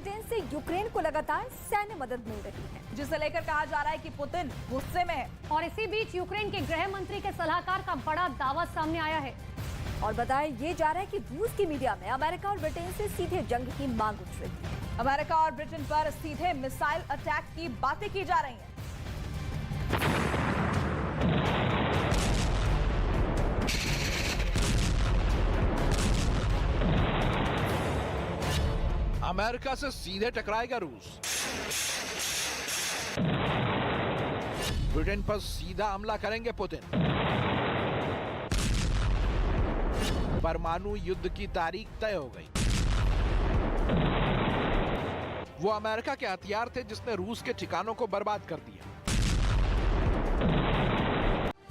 Britain से Ukraine को लगातार सैन्य मदद मिल रही है, जिसे लेकर कहा जा रहा है कि पुतिन गुस्से में है। और इसी बीच यूक्रेन के गृह मंत्री के सलाहकार का बड़ा दावा सामने आया है और बताया ये जा रहा है कि रूस की मीडिया में अमेरिका और ब्रिटेन से सीधे जंग की मांग उठ रही है। अमेरिका और ब्रिटेन पर सीधे मिसाइल अटैक की बातें की जा रही हैं। अमेरिका से सीधे टकराएगा रूस। ब्रिटेन पर सीधा हमला करेंगे पुतिन। परमाणु युद्ध की तारीख तय हो गई। वो अमेरिका के हथियार थे जिसने रूस के ठिकानों को बर्बाद कर दिया।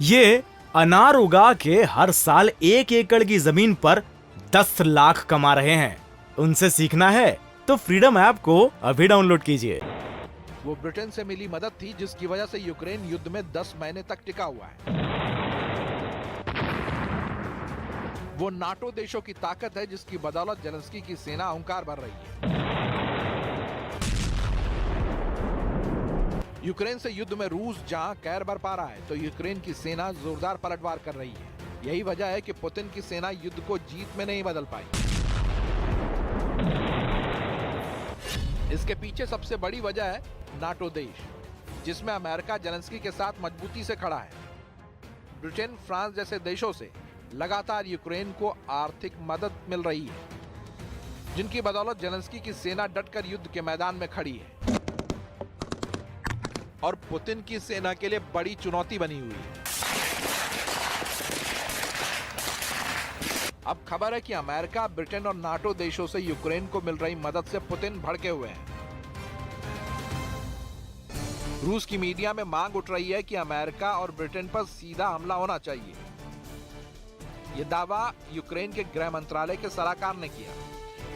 ये अनार उगा के हर साल 1 एकड़ की जमीन पर 10 लाख कमा रहे हैं। उनसे सीखना है तो फ्रीडम ऐप को अभी डाउनलोड कीजिए। वो ब्रिटेन से मिली मदद थी जिसकी वजह से यूक्रेन युद्ध में 10 महीने तक टिका हुआ है। वो नाटो देशों की ताकत है जिसकी बदौलत जेलेंस्की की सेना अहंकार भर रही है। यूक्रेन से युद्ध में रूस जहां कहर बरपा रहा है तो यूक्रेन की सेना जोरदार पलटवार कर रही है। यही वजह है कि पुतिन की सेना युद्ध को जीत में नहीं बदल पाई। इसके पीछे सबसे बड़ी वजह है नाटो देश, जिसमें अमेरिका जेलेंस्की के साथ मजबूती से खड़ा है। ब्रिटेन, फ्रांस जैसे देशों से लगातार यूक्रेन को आर्थिक मदद मिल रही है, जिनकी बदौलत जेलेंस्की की सेना डटकर युद्ध के मैदान में खड़ी है और पुतिन की सेना के लिए बड़ी चुनौती बनी हुई है। अब खबर है कि अमेरिका, ब्रिटेन और नाटो देशों से यूक्रेन को मिल रही मदद से पुतिन भड़के हुए हैं। रूस की मीडिया में मांग उठ रही है कि अमेरिका और ब्रिटेन पर सीधा हमला होना चाहिए। यह दावा यूक्रेन के गृह मंत्रालय के सलाहकार ने किया,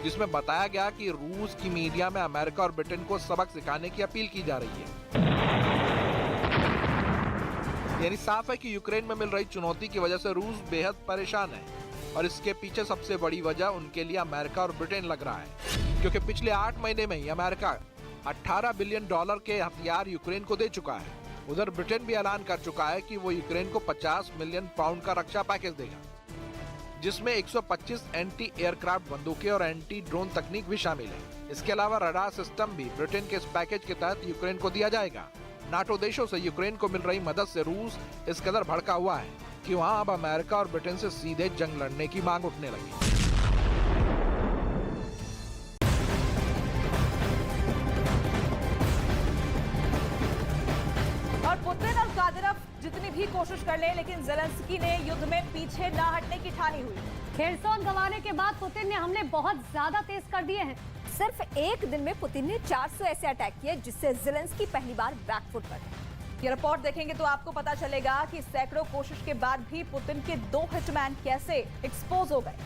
जिसमें बताया गया कि रूस की मीडिया में अमेरिका और ब्रिटेन को सबक सिखाने की अपील की जा रही है। यानी साफ है कि यूक्रेन में मिल रही चुनौती की वजह से रूस बेहद परेशान है और इसके पीछे सबसे बड़ी वजह उनके लिए अमेरिका और ब्रिटेन लग रहा है, क्योंकि पिछले 8 महीने में ही अमेरिका $18 बिलियन के हथियार यूक्रेन को दे चुका है। उधर ब्रिटेन भी ऐलान कर चुका है कि वो यूक्रेन को 50 मिलियन पाउंड का रक्षा पैकेज देगा, जिसमें 125 एंटी एयरक्राफ्ट बंदूकें और एंटी ड्रोन तकनीक भी शामिल है। इसके अलावा रडार सिस्टम भी ब्रिटेन के इस पैकेज के तहत यूक्रेन को दिया जाएगा। नाटो देशों से यूक्रेन को मिल रही मदद से रूस इस कदर भड़का हुआ है कि वहां अब अमेरिका और ब्रिटेन से सीधे जंग लड़ने की मांग उठने लगी। और पुतिन और कादिरोव जितनी भी कोशिश कर ले, लेकिन जेलेंस्की ने युद्ध में पीछे न हटने की ठानी हुई। खेरसोन गंवाने के बाद पुतिन ने हमले बहुत ज्यादा तेज कर दिए हैं। सिर्फ एक दिन में पुतिन ने 400 ऐसे अटैक किए जिससे जेलेंस्की पहली बार बैकफुट पर है। ये रिपोर्ट देखेंगे तो आपको पता चलेगा कि सैकड़ों कोशिश के बाद भी पुतिन के 2 हिटमैन कैसे एक्सपोज हो गए।